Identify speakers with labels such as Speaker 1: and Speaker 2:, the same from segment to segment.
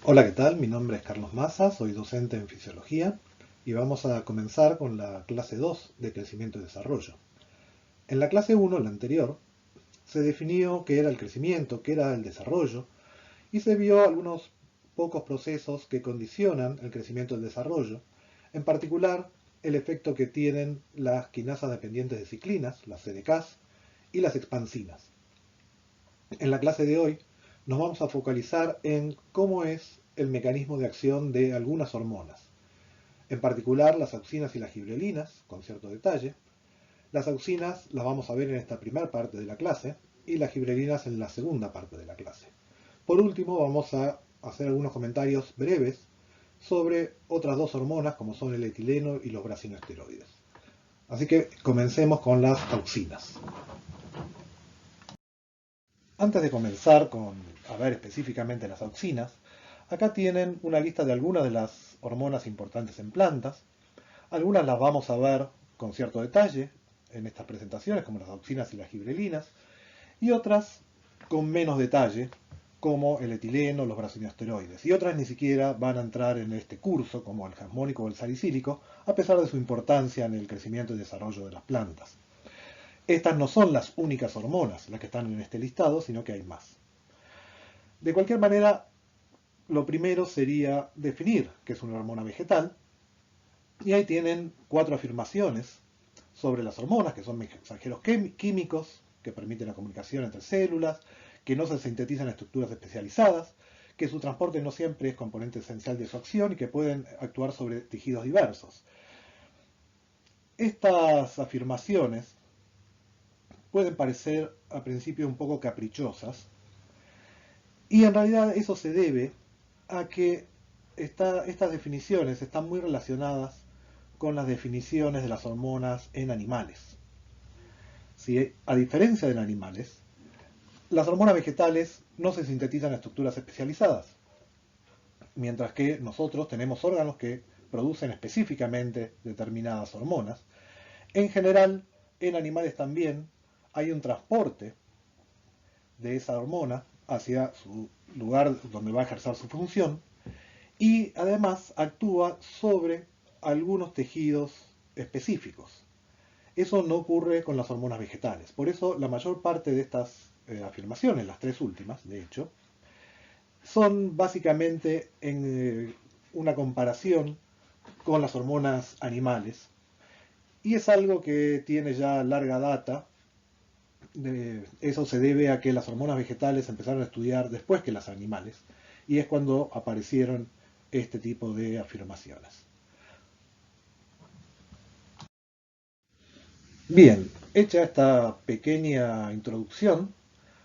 Speaker 1: Hola, ¿qué tal? Mi nombre es Carlos Maza, soy docente en Fisiología y vamos a comenzar con la clase 2 de Crecimiento y Desarrollo. En la clase 1, la anterior, se definió qué era el crecimiento, qué era el desarrollo y se vio algunos pocos procesos que condicionan el crecimiento y el desarrollo, en particular el efecto que tienen las quinasas dependientes de ciclinas, las CDKs, y las expansinas. En la clase de hoy nos vamos a focalizar en cómo es el mecanismo de acción de algunas hormonas, en particular las auxinas y las gibrelinas, con cierto detalle. Las auxinas las vamos a ver en esta primera parte de la clase y las gibrelinas en la segunda parte de la clase. Por último, vamos a hacer algunos comentarios breves sobre otras dos hormonas como son el etileno y los brasinoesteroides. Así que comencemos con las auxinas. Antes de comenzar con a ver específicamente las auxinas, acá tienen una lista de algunas de las hormonas importantes en plantas. Algunas las vamos a ver con cierto detalle en estas presentaciones, como las auxinas y las gibrelinas, y otras con menos detalle, como el etileno, los brasinosteroides. Y otras ni siquiera van a entrar en este curso, como el jasmónico o el salicílico, a pesar de su importancia en el crecimiento y desarrollo de las plantas. Estas no son las únicas hormonas las que están en este listado, sino que hay más. De cualquier manera, lo primero sería definir qué es una hormona vegetal, y ahí tienen 4 afirmaciones sobre las hormonas, que son mensajeros químicos que permiten la comunicación entre células, que no se sintetizan en estructuras especializadas, que su transporte no siempre es componente esencial de su acción y que pueden actuar sobre tejidos diversos. Estas afirmaciones pueden parecer a principio un poco caprichosas, y en realidad eso se debe a que estas definiciones están muy relacionadas con las definiciones de las hormonas en animales. Si, a diferencia de en animales, las hormonas vegetales no se sintetizan en estructuras especializadas, mientras que nosotros tenemos órganos que producen específicamente determinadas hormonas. En general, en animales también hay un transporte de esa hormona hacia su lugar donde va a ejercer su función y además actúa sobre algunos tejidos específicos. Eso no ocurre con las hormonas vegetales. Por eso la mayor parte de estas afirmaciones, las tres últimas, de hecho, son básicamente en una comparación con las hormonas animales. Y es algo que tiene ya larga data. Eso se debe a que las hormonas vegetales empezaron a estudiar después que las animales. Y es cuando aparecieron este tipo de afirmaciones. Bien, hecha esta pequeña introducción,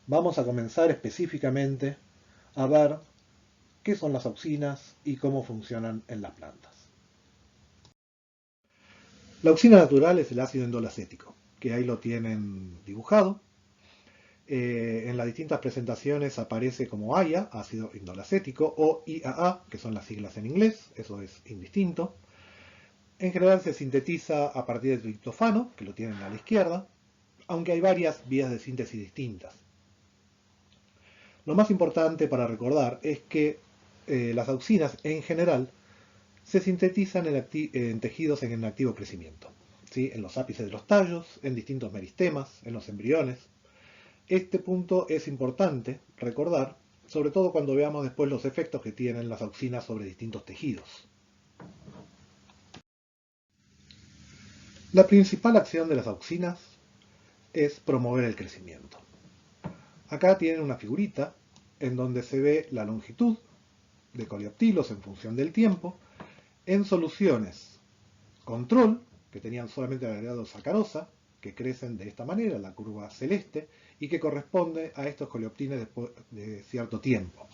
Speaker 1: vamos a comenzar específicamente a ver qué son las auxinas y cómo funcionan en las plantas. La auxina natural es el ácido indolacético, que ahí lo tienen dibujado. En las distintas presentaciones aparece como AIA, ácido indolacético, o IAA, que son las siglas en inglés, eso es indistinto. En general se sintetiza a partir del triptofano, que lo tienen a la izquierda, aunque hay varias vías de síntesis distintas. Lo más importante para recordar es que las auxinas en general se sintetizan en tejidos en activo crecimiento, ¿sí? En los ápices de los tallos, en distintos meristemas, en los embriones. Este punto es importante recordar, sobre todo cuando veamos después los efectos que tienen las auxinas sobre distintos tejidos. La principal acción de las auxinas es promover el crecimiento. Acá tienen una figurita en donde se ve la longitud de coleoptilos en función del tiempo en soluciones control, que tenían solamente agregado sacarosa, que crecen de esta manera, la curva celeste, y que corresponde a estos coleoptines después de cierto tiempo.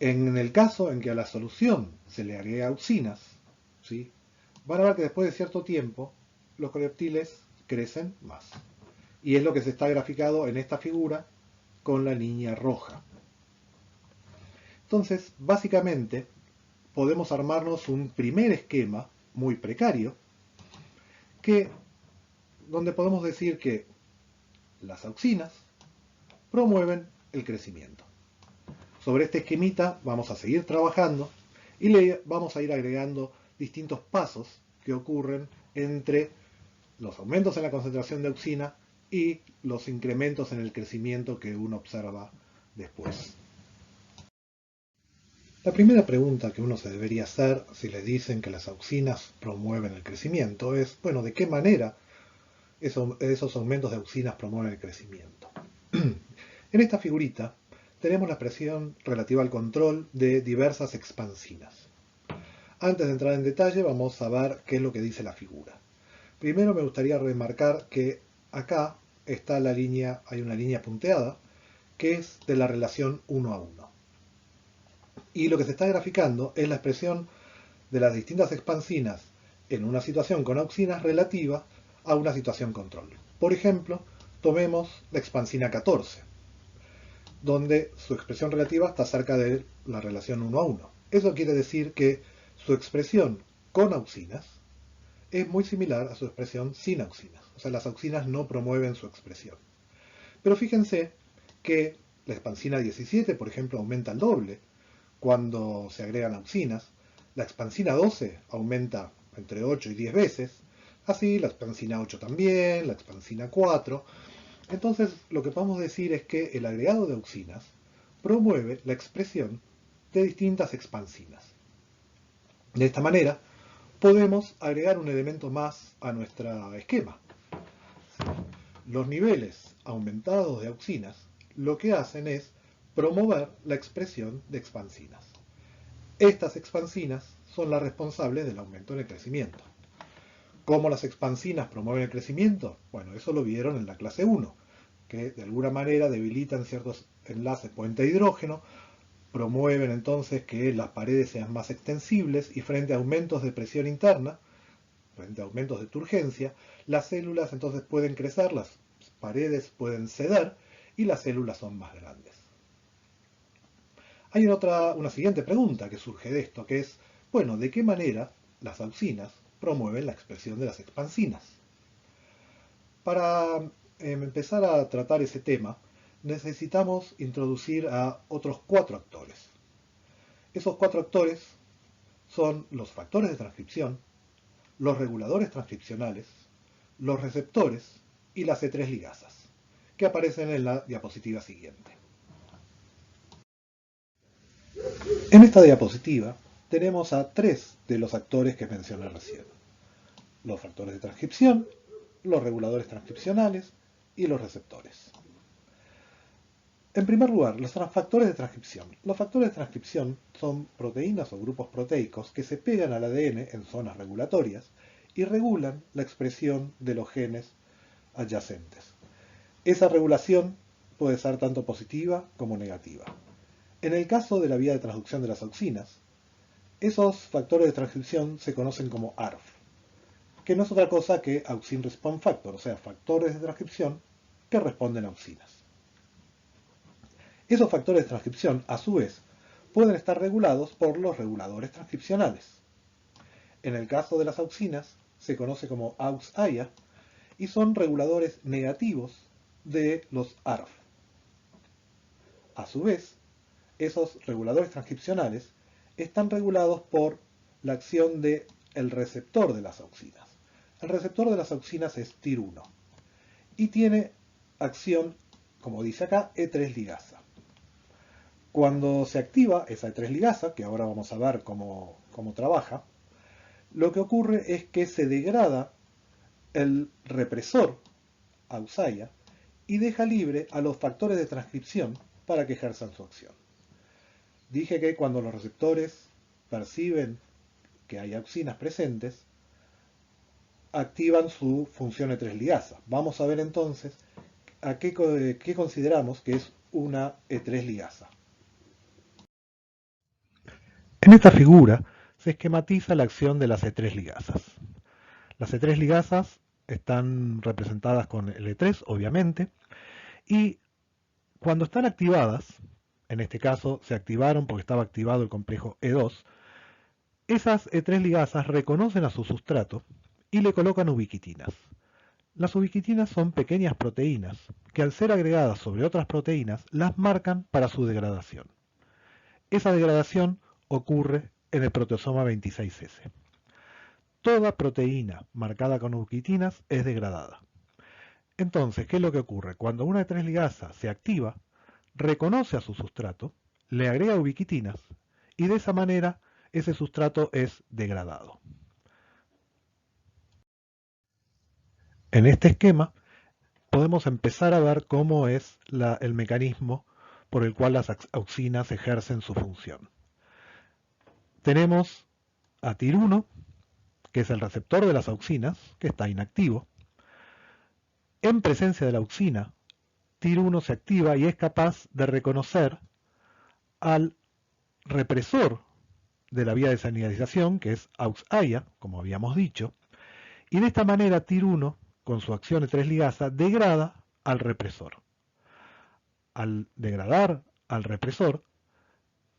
Speaker 1: En el caso en que a la solución se le agrega auxinas, ¿sí? Van a ver que después de cierto tiempo los coleoptiles crecen más. Y es lo que se está graficado en esta figura con la línea roja. Entonces, básicamente, podemos armarnos un primer esquema muy precario, que, donde podemos decir que las auxinas promueven el crecimiento. Sobre este esquemita vamos a seguir trabajando y le vamos a ir agregando distintos pasos que ocurren entre los aumentos en la concentración de auxina y los incrementos en el crecimiento que uno observa después. La primera pregunta que uno se debería hacer si le dicen que las auxinas promueven el crecimiento es, bueno, ¿de qué manera esos aumentos de auxinas promueven el crecimiento? En esta figurita tenemos la expresión relativa al control de diversas expansinas. Antes de entrar en detalle vamos a ver qué es lo que dice la figura. Primero me gustaría remarcar que acá está la línea, hay una línea punteada que es de la relación 1 a 1. Y lo que se está graficando es la expresión de las distintas expansinas en una situación con auxinas relativa a una situación control. Por ejemplo, tomemos la expansina 14, donde su expresión relativa está cerca de la relación 1 a 1. Eso quiere decir que su expresión con auxinas es muy similar a su expresión sin auxinas. O sea, las auxinas no promueven su expresión. Pero fíjense que la expansina 17, por ejemplo, aumenta al doble cuando se agregan auxinas. La expansina 12 aumenta entre 8 y 10 veces. Así, la expansina 8 también, la expansina 4. Entonces, lo que podemos decir es que el agregado de auxinas promueve la expresión de distintas expansinas. De esta manera, podemos agregar un elemento más a nuestro esquema. Los niveles aumentados de auxinas lo que hacen es promover la expresión de expansinas. Estas expansinas son las responsables del aumento en el crecimiento. ¿Cómo las expansinas promueven el crecimiento? Bueno, eso lo vieron en la clase 1, que de alguna manera debilitan ciertos enlaces puente de hidrógeno, promueven entonces que las paredes sean más extensibles y frente a aumentos de presión interna, frente a aumentos de turgencia, las células entonces pueden crecer, las paredes pueden ceder y las células son más grandes. Hay una siguiente pregunta que surge de esto, que es, bueno, ¿de qué manera las auxinas promueven la expresión de las expansinas? Para empezar a tratar ese tema, necesitamos introducir a otros 4 actores. Esos 4 actores son los factores de transcripción, los reguladores transcripcionales, los receptores y las C3 ligasas, que aparecen en la diapositiva siguiente. En esta diapositiva tenemos a 3 de los actores que mencioné recién: los factores de transcripción, los reguladores transcripcionales y los receptores. En primer lugar, los factores de transcripción. Los factores de transcripción son proteínas o grupos proteicos que se pegan al ADN en zonas regulatorias y regulan la expresión de los genes adyacentes. Esa regulación puede ser tanto positiva como negativa. En el caso de la vía de transducción de las auxinas, esos factores de transcripción se conocen como ARF, que no es otra cosa que Auxin Response Factor, o sea, factores de transcripción que responden a auxinas. Esos factores de transcripción, a su vez, pueden estar regulados por los reguladores transcripcionales. En el caso de las auxinas, se conoce como AUX-AIA y son reguladores negativos de los ARF. A su vez, esos reguladores transcripcionales están regulados por la acción del receptor de las auxinas. El receptor de las auxinas es TIR1 y tiene acción, como dice acá, E3 ligasa. Cuando se activa esa E3 ligasa, que ahora vamos a ver cómo trabaja, lo que ocurre es que se degrada el represor AUX-AIA y deja libre a los factores de transcripción para que ejerzan su acción. Dije que cuando los receptores perciben que hay auxinas presentes, activan su función E3 ligasa. Vamos a ver entonces a qué consideramos que es una E3 ligasa. En esta figura se esquematiza la acción de las E3 ligasas. Las E3 ligasas están representadas con el E3, obviamente, y cuando están activadas, en este caso se activaron porque estaba activado el complejo E2, esas E3 ligasas reconocen a su sustrato y le colocan ubiquitinas. Las ubiquitinas son pequeñas proteínas que al ser agregadas sobre otras proteínas las marcan para su degradación. Esa degradación ocurre en el proteosoma 26S. Toda proteína marcada con ubiquitinas es degradada. Entonces, ¿qué es lo que ocurre? Cuando una de 3 ligasa se activa, reconoce a su sustrato, le agrega ubiquitinas y de esa manera ese sustrato es degradado. En este esquema podemos empezar a ver cómo es el mecanismo por el cual las auxinas ejercen su función. Tenemos a TIR1, que es el receptor de las auxinas, que está inactivo. En presencia de la auxina, TIR1 se activa y es capaz de reconocer al represor de la vía de señalización, que es AUXAIA, como habíamos dicho, y de esta manera TIR1, con su acción de 3 ligasa, degrada al represor. Al degradar al represor,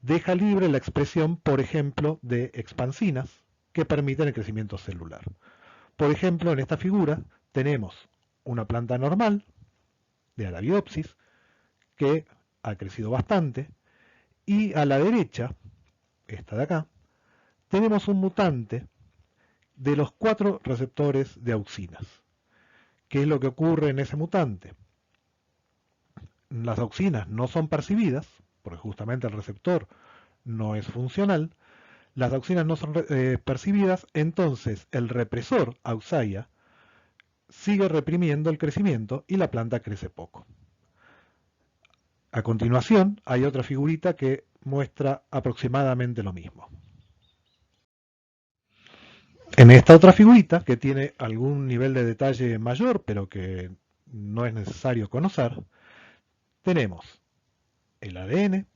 Speaker 1: deja libre la expresión, por ejemplo, de expansinas que permiten el crecimiento celular. Por ejemplo, en esta figura tenemos una planta normal de Arabidopsis que ha crecido bastante y a la derecha, esta de acá, tenemos un mutante de los 4 receptores de auxinas. ¿Qué es lo que ocurre en ese mutante? Las auxinas no son percibidas, porque justamente el receptor no es funcional. Las auxinas no son percibidas, entonces el represor AUXAIA sigue reprimiendo el crecimiento y la planta crece poco. A continuación hay otra figurita que muestra aproximadamente lo mismo. En esta otra figurita, que tiene algún nivel de detalle mayor, pero que no es necesario conocer, tenemos el ADN.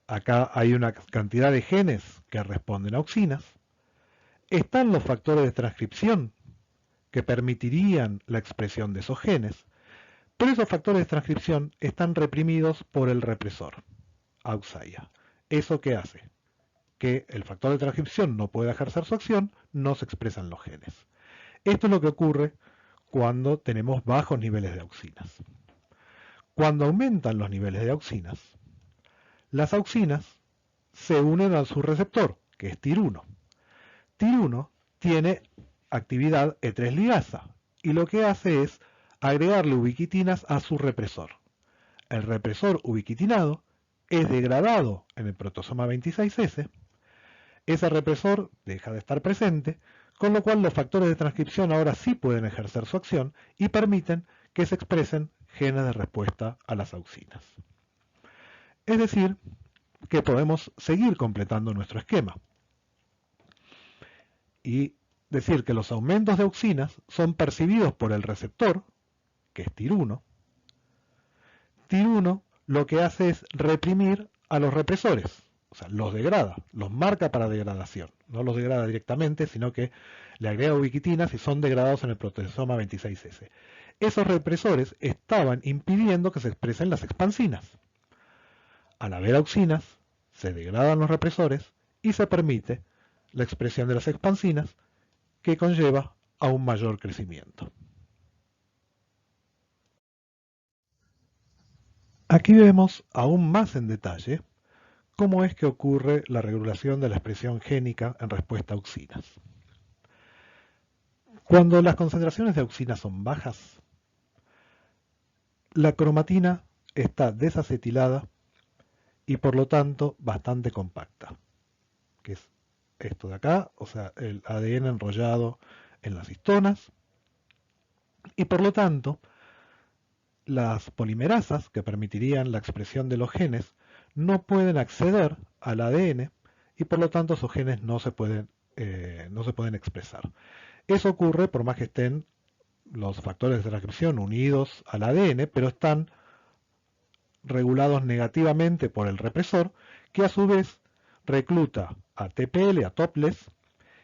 Speaker 1: Acá hay una cantidad de genes que responden a auxinas. Están los factores de transcripción que permitirían la expresión de esos genes, pero esos factores de transcripción están reprimidos por el represor, AUXAIA. ¿Eso qué hace? Que el factor de transcripción no pueda ejercer su acción, no se expresan los genes. Esto es lo que ocurre cuando tenemos bajos niveles de auxinas. Cuando aumentan los niveles de auxinas, las auxinas se unen a su receptor, que es TIR1. TIR1 tiene actividad E3 ligasa y lo que hace es agregarle ubiquitinas a su represor. El represor ubiquitinado es degradado en el protosoma 26S. Ese represor deja de estar presente, con lo cual los factores de transcripción ahora sí pueden ejercer su acción y permiten que se expresen genes de respuesta a las auxinas. Es decir, que podemos seguir completando nuestro esquema y decir que los aumentos de auxinas son percibidos por el receptor, que es TIR1. TIR1 lo que hace es reprimir a los represores, o sea, los degrada, los marca para degradación. No los degrada directamente, sino que le agrega ubiquitinas y son degradados en el proteasoma 26S. Esos represores estaban impidiendo que se expresen las expansinas. Al haber auxinas, se degradan los represores y se permite la expresión de las expansinas, que conlleva a un mayor crecimiento. Aquí vemos aún más en detalle cómo es que ocurre la regulación de la expresión génica en respuesta a auxinas. Cuando las concentraciones de auxinas son bajas, la cromatina está desacetilada y por lo tanto bastante compacta, que es esto de acá, o sea, el ADN enrollado en las histonas, y por lo tanto las polimerasas que permitirían la expresión de los genes no pueden acceder al ADN y por lo tanto esos genes no se pueden expresar. Eso ocurre por más que estén los factores de transcripción unidos al ADN, pero están regulados negativamente por el represor, que a su vez recluta a TPL, a topless,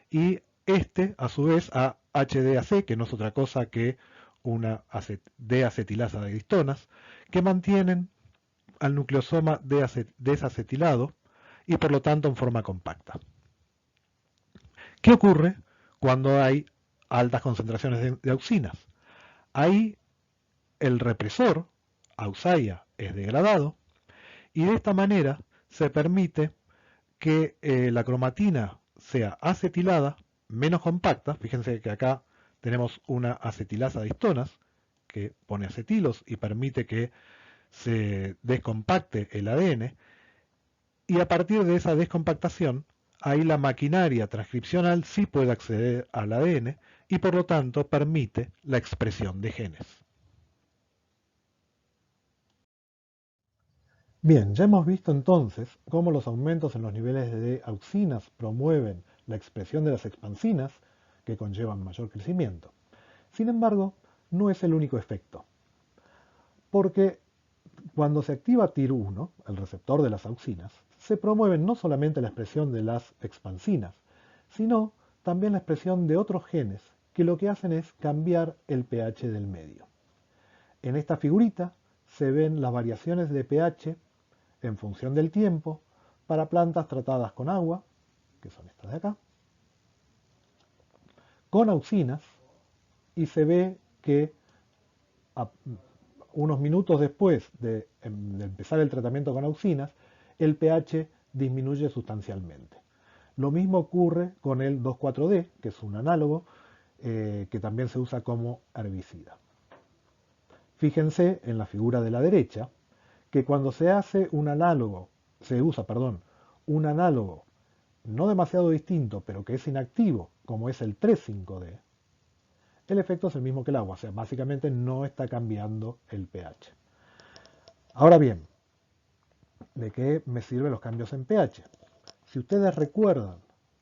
Speaker 1: y este a su vez a HDAC, que no es otra cosa que una deacetilasa de histonas, que mantienen al nucleosoma desacetilado y por lo tanto en forma compacta. ¿Qué ocurre cuando hay altas concentraciones de auxinas? Ahí el represor, AUXAIA, es degradado y de esta manera se permite que la cromatina sea acetilada, menos compacta. Fíjense que acá tenemos una acetilasa de histonas que pone acetilos y permite que se descompacte el ADN, y a partir de esa descompactación, ahí la maquinaria transcripcional sí puede acceder al ADN y por lo tanto permite la expresión de genes. Bien, ya hemos visto entonces cómo los aumentos en los niveles de auxinas promueven la expresión de las expansinas, que conllevan mayor crecimiento. Sin embargo, no es el único efecto, porque cuando se activa TIR1, el receptor de las auxinas, se promueve no solamente la expresión de las expansinas, sino también la expresión de otros genes que lo que hacen es cambiar el pH del medio. En esta figurita se ven las variaciones de pH en función del tiempo para plantas tratadas con agua, que son estas de acá, con auxinas, y se ve que unos minutos después de empezar el tratamiento con auxinas, el pH disminuye sustancialmente. Lo mismo ocurre con el 2,4-D, que es un análogo que también se usa como herbicida. Fíjense en la figura de la derecha que cuando se hace un análogo, un análogo no demasiado distinto, pero que es inactivo, como es el 3,5-D, el efecto es el mismo que el agua, o sea, básicamente no está cambiando el pH. Ahora bien, ¿de qué me sirven los cambios en pH? Si ustedes recuerdan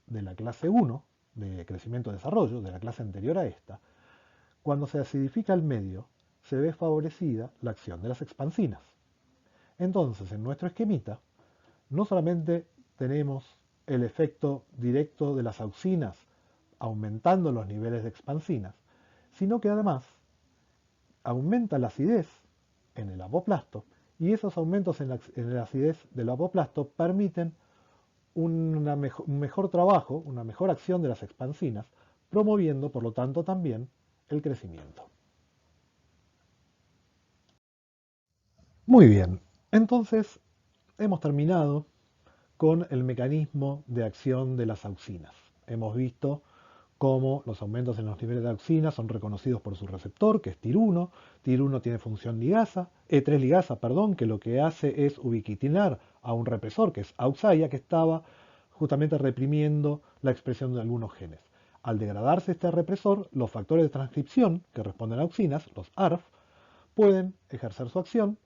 Speaker 1: de la clase 1, de crecimiento y desarrollo, de la clase anterior a esta, cuando se acidifica el medio, se ve favorecida la acción de las expansinas. Entonces, en nuestro esquemita, no solamente tenemos el efecto directo de las auxinas aumentando los niveles de expansinas, sino que además aumenta la acidez en el apoplasto, y esos aumentos en la acidez del apoplasto permiten un mejor trabajo, una mejor acción de las expansinas, promoviendo por lo tanto también el crecimiento. Muy bien, entonces hemos terminado con el mecanismo de acción de las auxinas. Hemos visto cómo los aumentos en los niveles de auxina son reconocidos por su receptor, que es TIR1. TIR1 tiene función ligasa, E3 ligasa, perdón, que lo que hace es ubiquitinar a un represor, que es AUXAIA, que estaba justamente reprimiendo la expresión de algunos genes. Al degradarse este represor, los factores de transcripción que responden a auxinas, los ARF, pueden ejercer su acción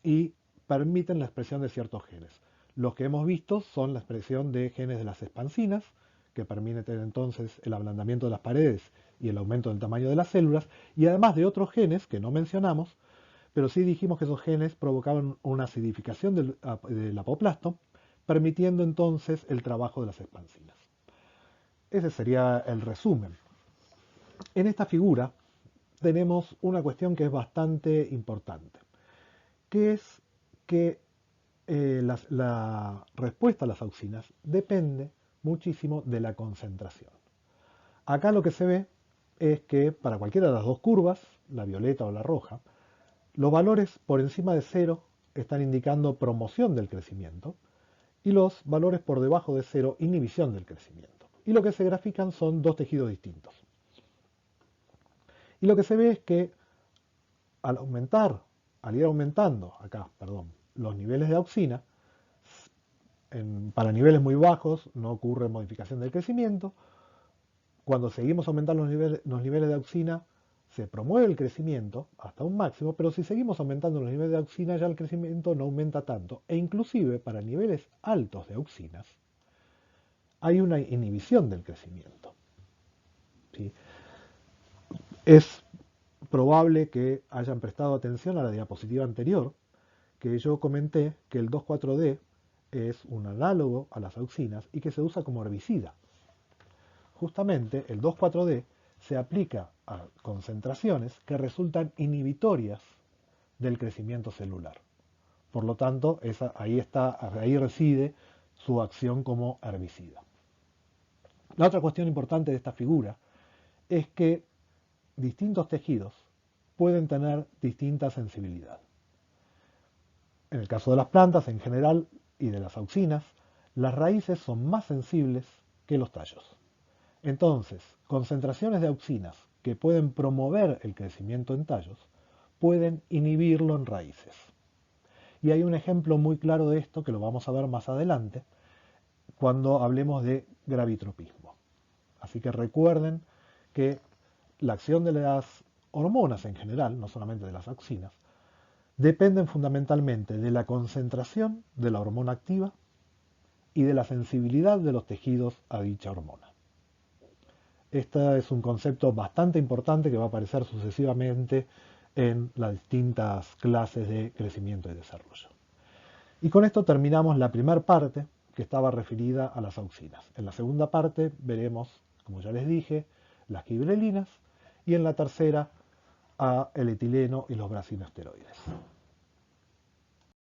Speaker 1: y permiten la expresión de ciertos genes. Los que hemos visto son la expresión de genes de las expansinas, que permiten entonces el ablandamiento de las paredes y el aumento del tamaño de las células, y además de otros genes que no mencionamos, pero sí dijimos que esos genes provocaban una acidificación del apoplasto, permitiendo entonces el trabajo de las expansinas. Ese sería el resumen. En esta figura tenemos una cuestión que es bastante importante, que es que la respuesta a las auxinas depende muchísimo de la concentración. Acá lo que se ve es que para cualquiera de las dos curvas, la violeta o la roja, los valores por encima de 0 están indicando promoción del crecimiento y los valores por debajo de 0 inhibición del crecimiento. Y lo que se grafican son dos tejidos distintos. Y lo que se ve es que al ir aumentando, los niveles de auxina, para niveles muy bajos no ocurre modificación del crecimiento. Cuando seguimos aumentando los niveles de auxina, se promueve el crecimiento hasta un máximo, pero si seguimos aumentando los niveles de auxina, ya el crecimiento no aumenta tanto. E inclusive para niveles altos de auxinas, hay una inhibición del crecimiento. ¿Sí? Es probable que hayan prestado atención a la diapositiva anterior, que yo comenté que el 2,4-D es un análogo a las auxinas y que se usa como herbicida. Justamente el 2,4-D se aplica a concentraciones que resultan inhibitorias del crecimiento celular. Por lo tanto, ahí reside su acción como herbicida. La otra cuestión importante de esta figura es que distintos tejidos pueden tener distinta sensibilidad. En el caso de las plantas, en general, y de las auxinas, las raíces son más sensibles que los tallos. Entonces, concentraciones de auxinas que pueden promover el crecimiento en tallos pueden inhibirlo en raíces. Y hay un ejemplo muy claro de esto que lo vamos a ver más adelante cuando hablemos de gravitropismo. Así que recuerden que la acción de las hormonas en general, no solamente de las auxinas, dependen fundamentalmente de la concentración de la hormona activa y de la sensibilidad de los tejidos a dicha hormona. Este es un concepto bastante importante que va a aparecer sucesivamente en las distintas clases de crecimiento y desarrollo. Y con esto terminamos la primera parte, que estaba referida a las auxinas. En la segunda parte veremos, como ya les dije, las gibrelinas, y en la tercera a el etileno y los brasinoesteroides.